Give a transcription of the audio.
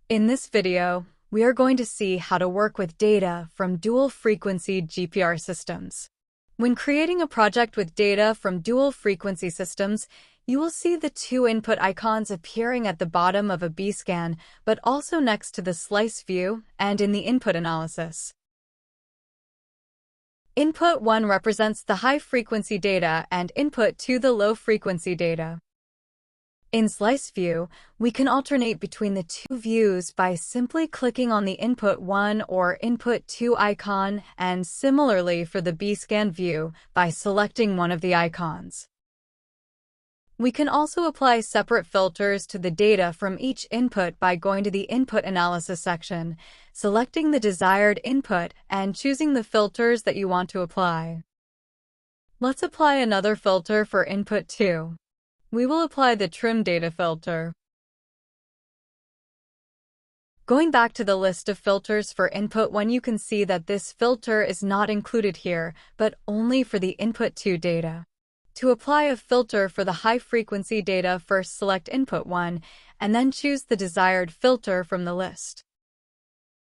In this video, we are going to see how to work with data from dual-frequency GPR systems. When creating a project with data from dual-frequency systems, you will see the two input icons appearing at the bottom of a B-scan, but also next to the slice view and in the input analysis. Input 1 represents the high-frequency data and Input 2 the low-frequency data. In Slice View, we can alternate between the two views by simply clicking on the Input 1 or Input 2 icon, and similarly for the B-scan view by selecting one of the icons. We can also apply separate filters to the data from each input by going to the Input Analysis section, selecting the desired input, and choosing the filters that you want to apply. Let's apply another filter for Input 2. We will apply the Trim Data filter. Going back to the list of filters for Input 1, you can see that this filter is not included here, but only for the Input 2 data. To apply a filter for the high-frequency data, first select Input 1, and then choose the desired filter from the list.